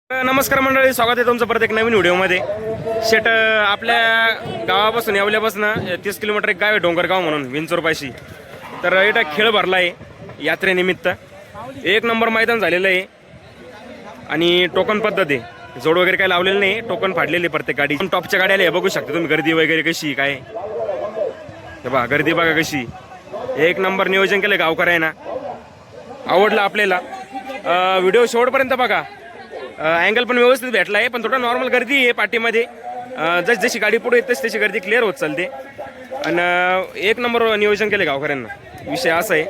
नमस्कार मंडळी, स्वागत आहे तुमचं परत एक नवीन व्हिडिओमध्ये. शेट आपल्या गावापासून येवल्यापासून 30 किलोमीटर एक गाव आहे डोंगरगाव म्हणून विंचोरपाशी. तर इथं खेळ भरला आहे यात्रेनिमित्त. एक नंबर मैदान झालेलं आहे आणि टोकन पद्धत आहे. जोड वगैरे काही लावलेलं नाही, टोकन फाडलेले प्रत्येक गाडी. टॉपच्या गाड्या आल्या बघू शकता तुम्ही. गर्दी वगैरे कशी काय हे बघा, गर्दी बघा कशी. एक नंबर नियोजन केलं गावकऱ्यांना, आवडलं आपल्याला. व्हिडिओ शेवटपर्यंत बघा. अँगल पण व्यवस्थित भेटला आहे, पण थोडं नॉर्मल गर्दी आहे पाठीमध्ये. जशी गाडी पुढे येते तशी गर्दी क्लिअर होत चालते. आणि एक नंबर नियोजन केले गावकऱ्यांना. विषय असा आहे,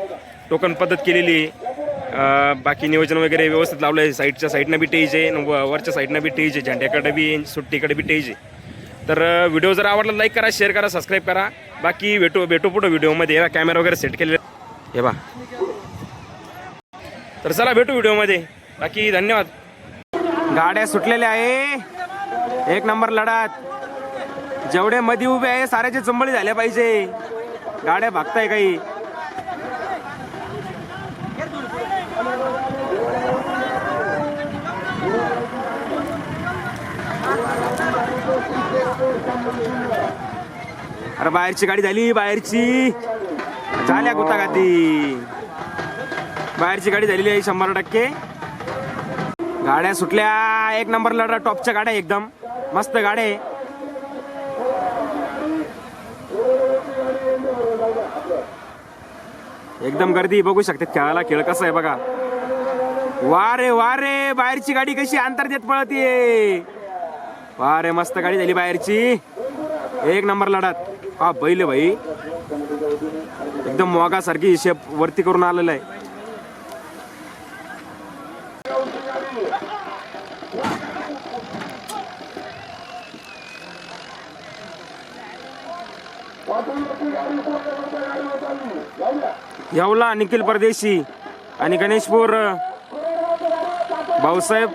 टोकन पद्धत केलेली आहे. बाकी नियोजन वगैरे व्यवस्थित लावलं आहे. साईडच्या साईडनं बी टेज आहे, वरच्या साईडनं बी टेज आहे, झेंड्याकडे बी सुट्टीकडे बी टेज आहे. तर व्हिडिओ जर आवडला लाईक करा, शेअर करा, सबस्क्राईब करा. बाकी भेटू पुढं व्हिडिओमध्ये. कॅमेरा वगैरे सेट केलेला हे बा. तर चला भेटू व्हिडिओमध्ये. बाकी धन्यवाद. गाड्या सुटलेल्या आहे, एक नंबर लढत. जेवढे मध्ये उभे आहे साऱ्याचे चंबळी झाल्या पाहिजे. गाड्या भागताय काही. अरे बाहेरची गाडी झाली, बाहेरची झाल्या गुतागाती. बाहेरची गाडी झालेली आहे 100%. गाड्या सुटल्या, एक नंबर लढा. टॉपच्या गाड्या एकदम मस्त गाड्या. एकदम गर्दी बघू शकते. खेळायला खेळ कसा आहे बघा. वारे वारे, बाहेरची गाडी कशी अंतर देत पळते. वारे मस्त गाडी झाली बाहेरची. एक नंबर लढत. हा बैल भाई एकदम मोगा सारखी शेप वरती करून आलेला आहे. येवला निखिल परदेशी आणि गणेशपूर भाऊसाहेब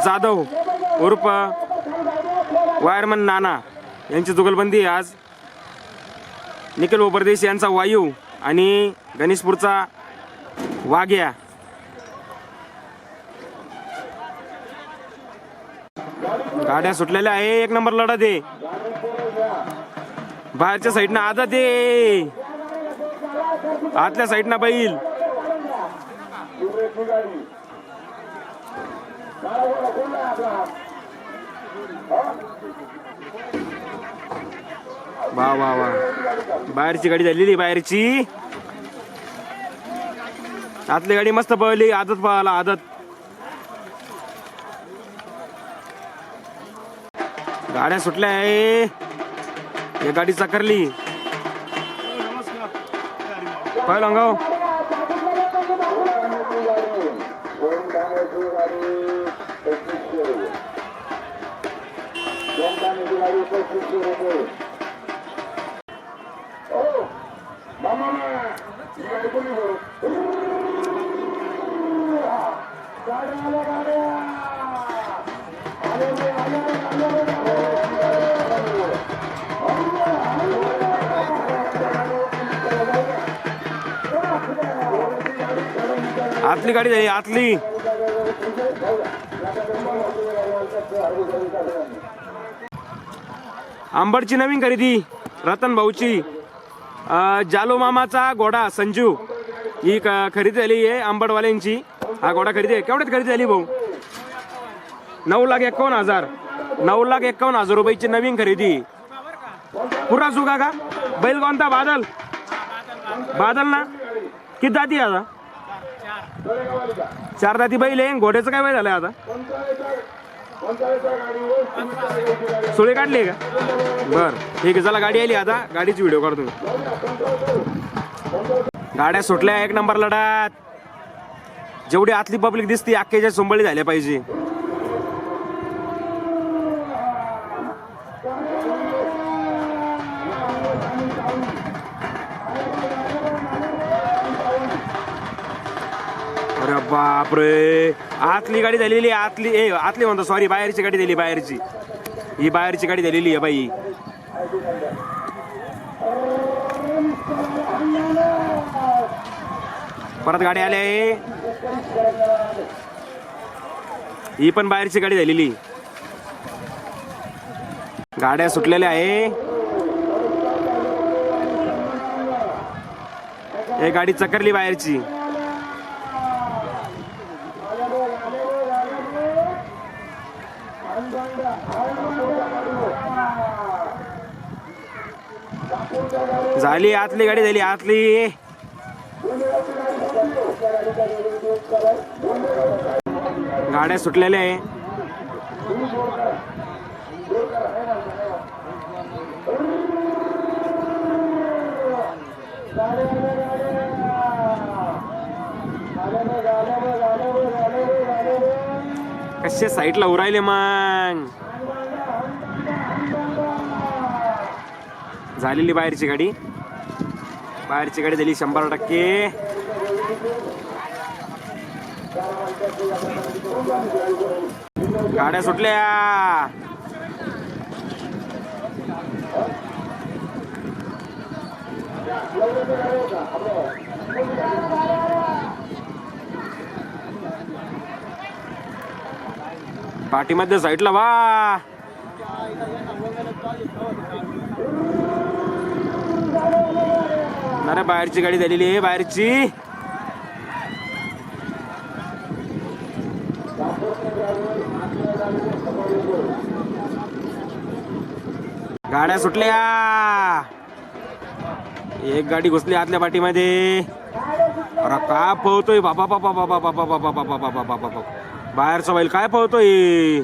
जाधव उर्फ वायरमन नाना यांची जुगलबंदी आहे आज. निखिल परदेशी यांचा वायू आणि गणेशपूरचा वाघ्या. गाड्या सुटलेल्या आहे, एक नंबर लढत आहे. बाहेरच्या साईडनं आदत आहे, आतल्या साईडनं बैल. वा वा वा, बाहेरची गाडी झालेली. बाहेरची आतली गाडी मस्त पळली. आदत पळाला, आदत. गाड्या सुटल्या आहे, एक गाडी चकरली. पहिला गाव आतली गाडी झाली. आतली आंबडची नवीन खरेदी रतन भाऊची. जालो मामाचा घोडा संजू ही खरेदी झाली आहे आंबडवाल्यांची. हा घोडा खरेदी आहे. केवढ्यात खरेदी झाली भाऊ? 9,51,000. 9,51,000 रुपयाची नवीन खरेदी. पुरा सुगा का बैल? कोणता? बादल. बादल ना? किती जाती आता? 4 दाती बैल आहे. घोड्याचं काय वय झालंय आता? सुळे काढले का? बर ठीक आहे, चला गाडी आली आता. गाडीची व्हिडिओ काढतो. गाड्या सुटल्या, एक नंबर लढत. जेवढी आतली पब्लिक दिसते अख्ख्याच्या चंबळी झाल्या पाहिजे. अरे बापरे, आतली गाडी झालेली. आतली म्हणतो, सॉरी, बाहेरची गाडी झाली. बाहेरची ही बाहेरची गाडी झालेली आहे बाई. परत गाडी आली आहे. ही पण बाहेरची गाडी झालेली. गाड्या सुटलेल्या आहे. एक गाडी चकरली बाहेरची. झाली आतली गाडी झाली आतली. गाड्या सुटलेल्या आहे. कसे साईडला उरायले मग. झालेली बाहेरची गाडी. बाहेरची गाडी झाली 100%. गाड्या सुटल्या. पाठीमध्ये साईडला वा. अरे बाहेरची गाडी झालेली आहे बाहेरची. गाड्या सुटल्या. एक गाडी घुसली आतल्या पाठीमध्ये. अरे का पळतोय बाबा बाबा बाबा बाबा बाबा बाबा बाबा बाबा. बाहेरचा बैल काय पळतोय.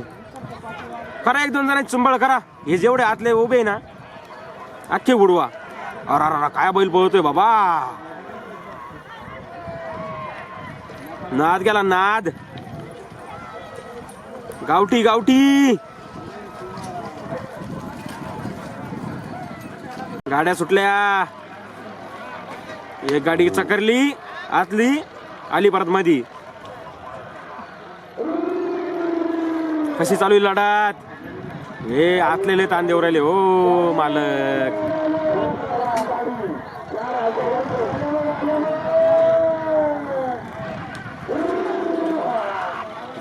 करा 1-2 जणांची चुंबळ करा. हे जेवढे आतले उभे आहे ना अख्खे उडवा. अरे काय बैल पळतोय बाबा. नाद गेला नाद. गावठी गावठी. गाड्या सुटल्या. एक गाडी चकरली आतली आली परत मधी. कशी चालू आहे लढत. हे आतलेले ताण देऊ राहिले हो मालक.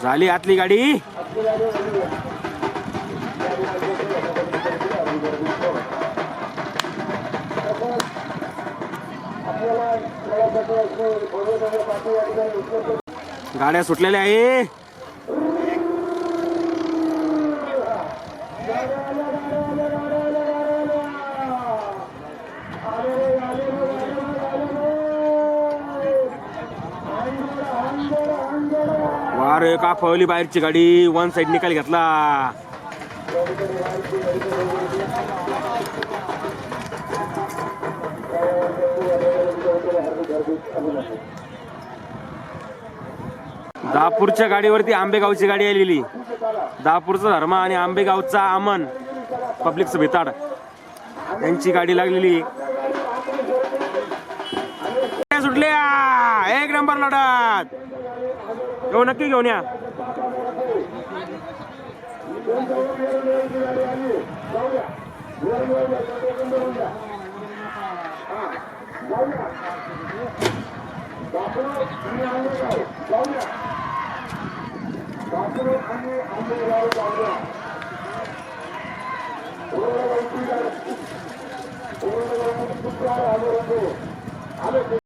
झाली आतली गाडी. गाड्या सुटलेल्या आहे. वारे का पळली बाहेरची गाडी. 1 साइड निकाल घेतला. दापूरच्या गाडीवरती आंबेगावची गाडी आलेली. दापूरचा धर्म आणि आंबेगावचा अमन पब्लिकचं भिताड यांची गाडी लागलेली. सुटल्या. 1 नंबर लढत. हो नक्की घेऊन या.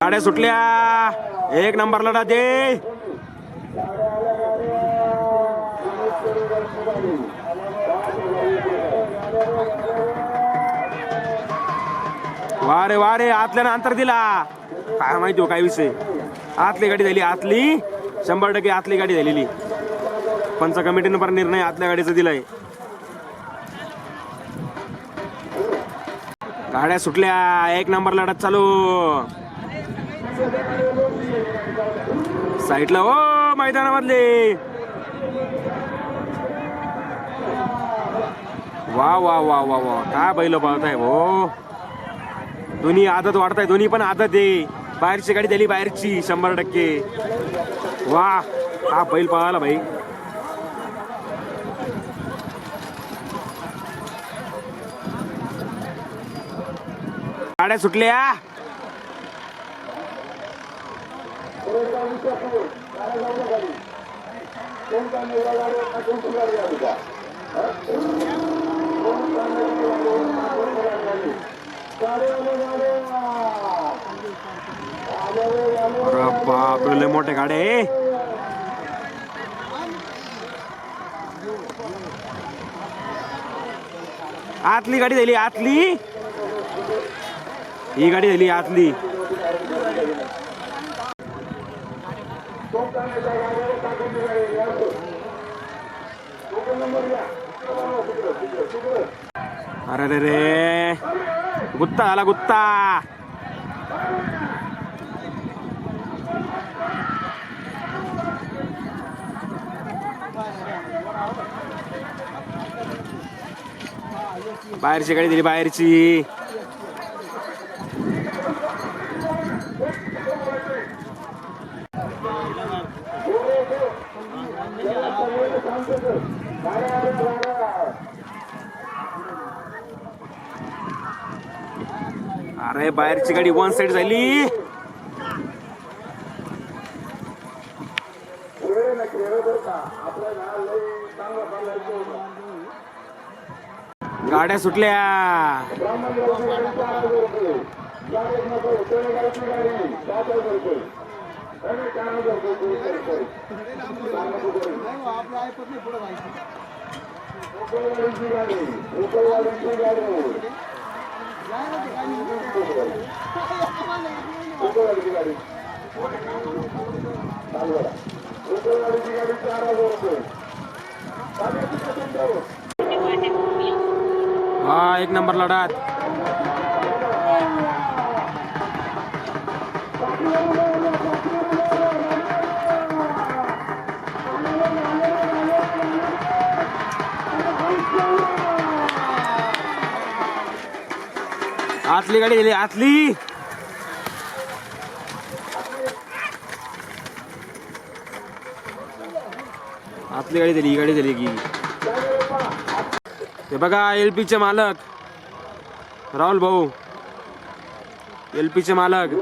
गाड्या सुटल्या. 1 नंबर लढा दे. वारे वारे आतल्यानं अंतर दिला. काय माहिती हो काय विषय. आतली गाडी झाली आतली. 100% आतली गाडी झालेली. पंच कमिटीनं पण निर्णय आतल्या गाडीचा दिलाय. गाड्या सुटल्या. 1 नंबर लढत चालू. साईडला हो मैदानामधले. वा वा वा वा वा काय बैल पळताय हो. दोन्ही आदत वाढताय. दोन्ही पण आदत आहे. बाहेरची गाडी दिली बाहेरची 100%. वा हा बैल पळाला भाई. गाड्या सुटल्या. अरे बापरे लय मोठे गाड्या आहे. आतली गाडी दिली आतली. ही गाडी दिली आतली. अरे रे रे गुत्ता झाला गुत्ता. बाहेरची गाडी दिली बाहेरची. अरे बाहेरची गाडी वन साइड झाली. गाड्या सुटल्या. हा एक नंबर लढत. आतली गाडी दिली आतली. आतली गाडी दिली ही गाडी दिली की. हे बघा एलपीचे मालक राहुल भाऊ. एलपीचे मालक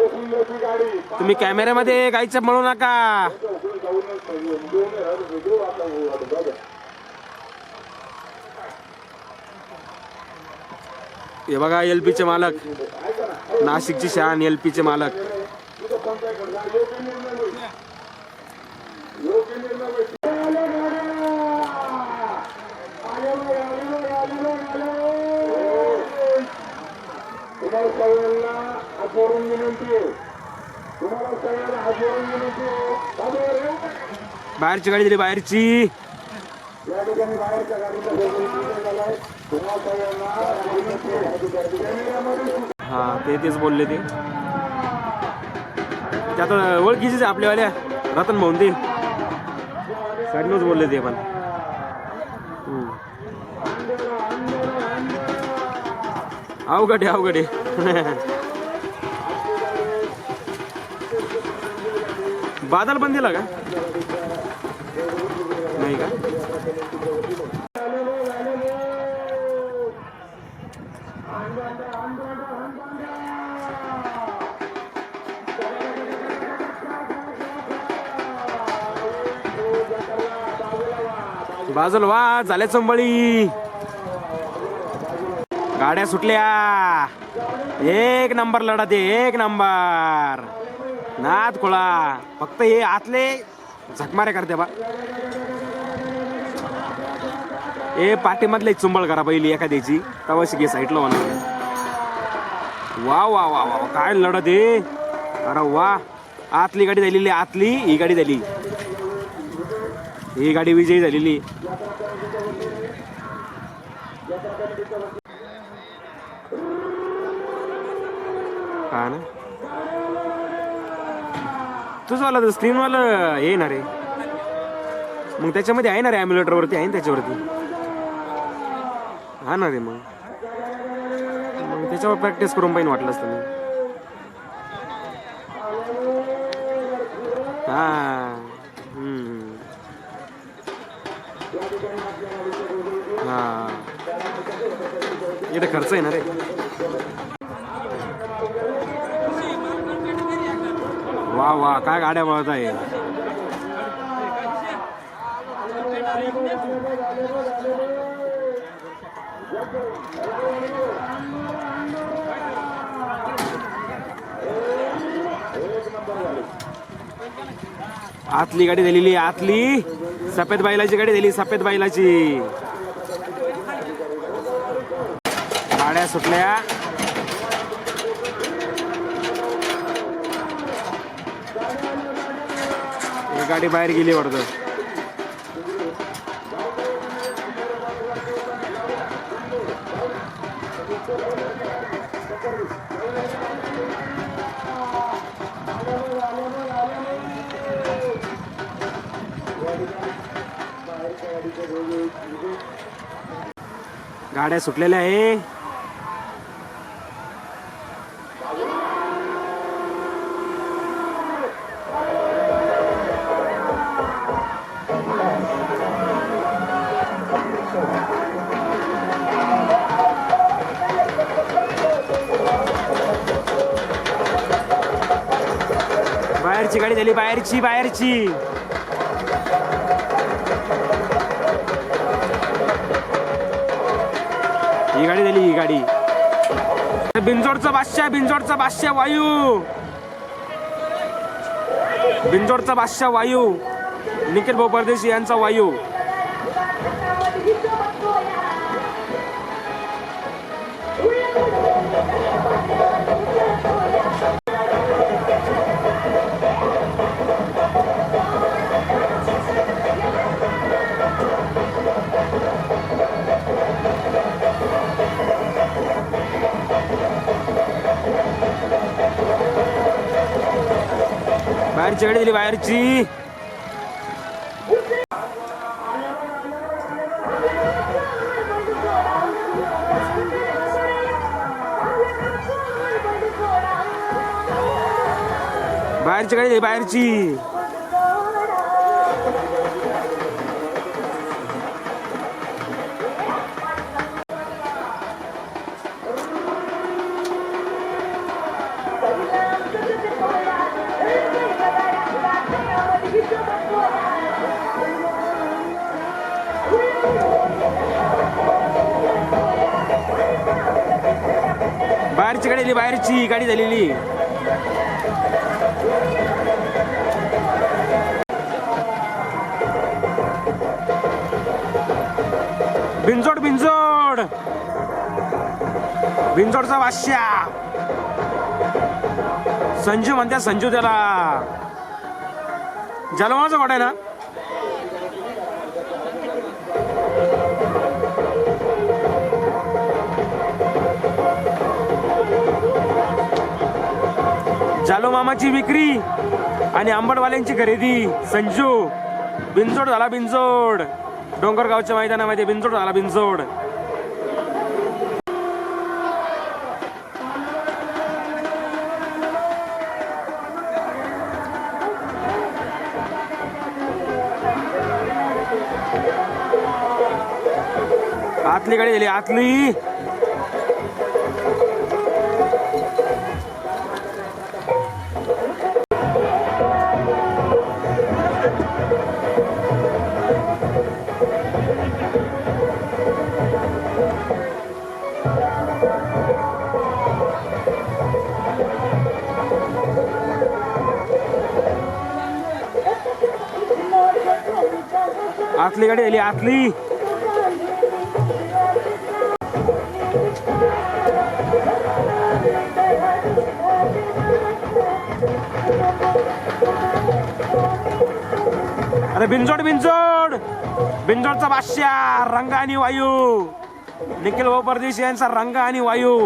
तुम्ही कॅमेऱ्यामध्ये गायचं म्हणू नका. हे बघा एलपीचे मालक नाशिकची शान एलपीचे मालक. बाहेरची गाडी दिली बाहेरची. हा तेच बोलले ते. आता ओळखीचीच आपल्यावाल्या रतन भाऊन ते साडीनच बोलले ते पण. अवघड आहे अवघड आहे. बादल पण दिला का नाही का. बाजूला वा झाल्या चंबळी. गाड्या सुटल्या. एक नंबर लढत आहे एक नंबर. नाद खोळा फक्त हे आतले झकमारे करते बा. हे पाठीमधले चुंबळ करा पहिली एखाद्याची तवाशी घे साईडला होणार. वा वा वा वा काय लढत आहे. अरे वा आतली गाडी झालेली आतली. ही गाडी झाली ही गाडी विजयी झालेली. हा ना तुझं वाला तर स्क्रीनवाला हे ना रे. मग त्याच्यामध्ये आहे ना रे ॲम्युलेटर वरती आहे ना त्याच्यावरती. हा ना रे मग त्याच्यावर प्रॅक्टिस करून पाहिजे वाटलं असतं मी. हा हा इथं खर्च आहे ना रे. वा वा काय गाड्या पळत आहे. आतली गाडी दिलेली, आतली सफेद बैलाची गाडी दिली, सफेद बैलाची. गाड्या सुटल्या. ही गाडी बाहेर गेली वाटतं. गाड्या सुटलेल्या आहे. बाहेरची गाडी झाली, बाहेरची बाहेरची. ही गाडी दिली, ही गाडी. बिंजोडचा बादशाह, बिंजोडचा बादशाह वायू, बिंजोडचा बादशाह वायू, निखिल भाऊ परदेशी यांचा वायू. बाहेरची गाडी दिली, बाहेरची. बाहेरची गाडी दिली, बाहेरची. बाहेरची गाडी दिली, बाहेरची गाडी झालेली. बिंजोड, बिंजोड, बिंजोडचा बादशाह संजू म्हणत्या, संजू त्याला. जलवाचा घोडा आहे ना. जालो मामाची विक्री आणि आंबटवाल्यांची खरेदी. संजू. बिंजोड झाला, बिंजोड. डोंगरगावच्या मैदानामध्ये बिंजोड झाला, बिंजोड. आतली गाडी दिली, आतली. आतली गाडी आली, आतली. अरे बिंजोड, बिंजोड, बिंजोडचा बादशाह रंग आणि वायू. निखिल भाऊ परदेशी यांचा रंग आणि वायू.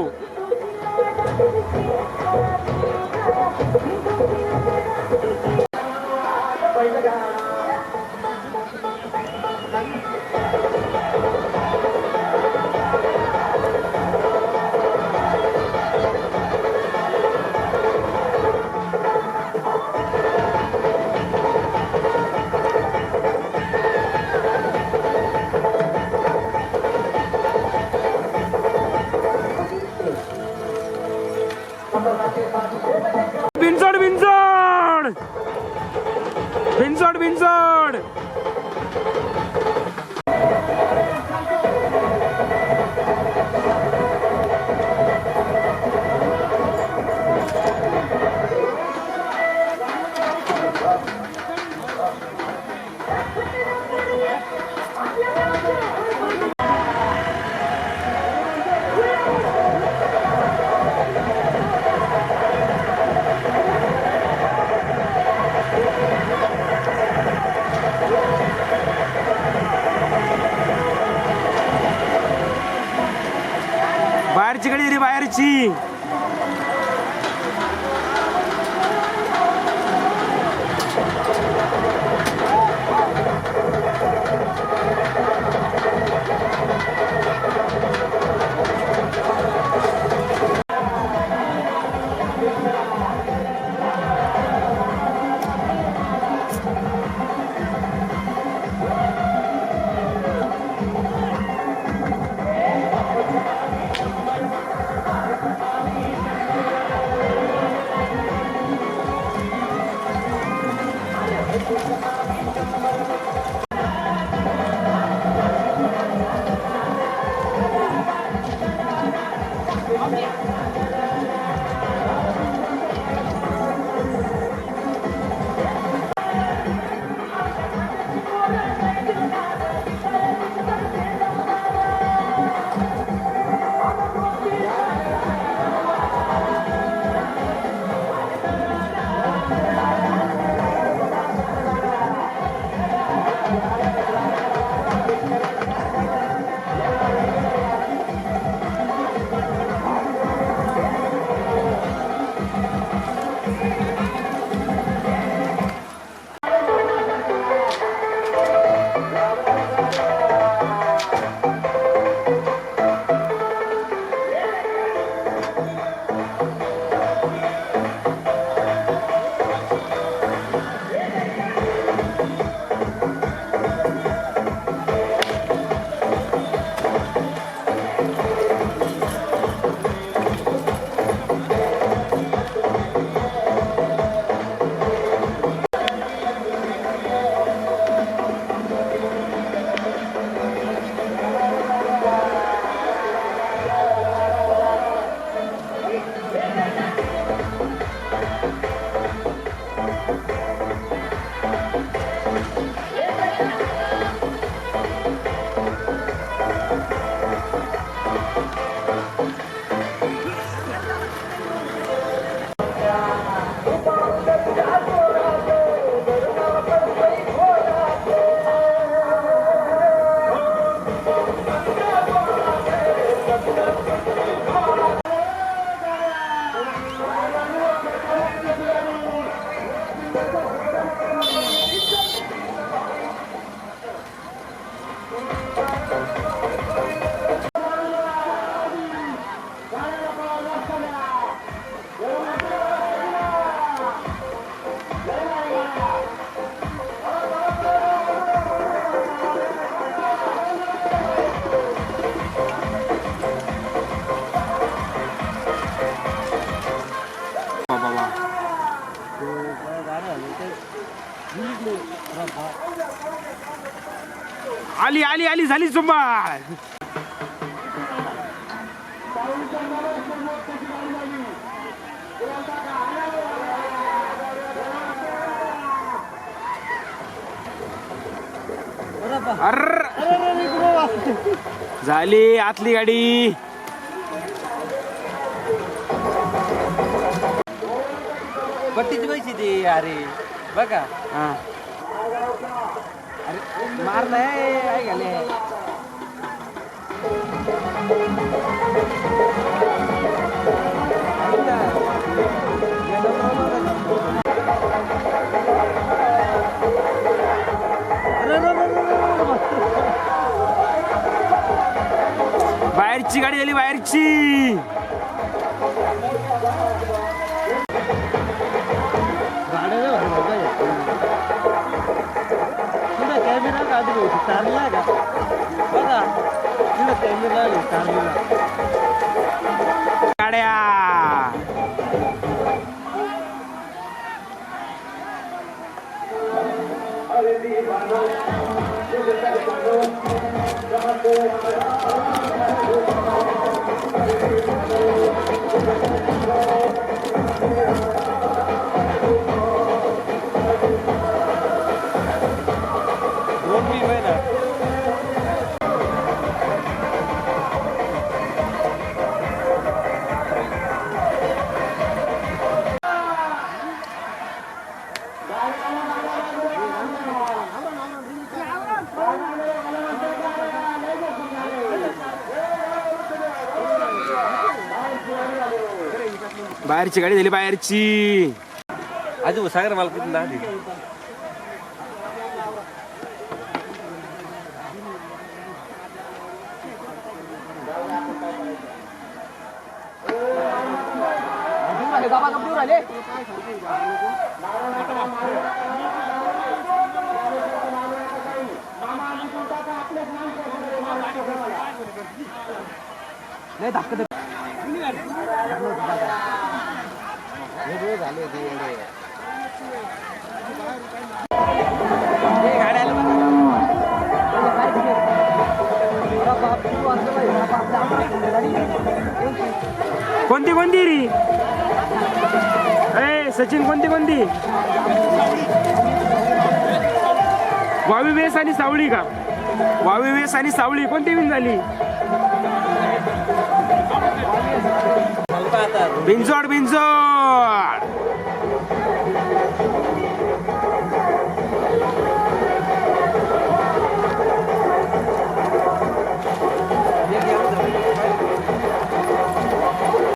बाहेरची. आली आली आली झाली सुंबाळ. झाली आतली गाडी. पट्टीची पैसे ती अरे बघा. अरे मारलाय काय घाले. बाहेरची गाडी झाली बाहेरची. कॅमेरा काढू चालला का बघा. कॅमेरा चालला गाड्या. बाहेरची गाडी झाली बाहेरची. आधी सागर मला किती आधी नाही धाकट झाले कोणती कोणती री ए सचिन कोणती कोणती वावी वेस आणि सावळी का वावी वेस आणि सावळी कोणती विन झाली बिनजोड बिनजोड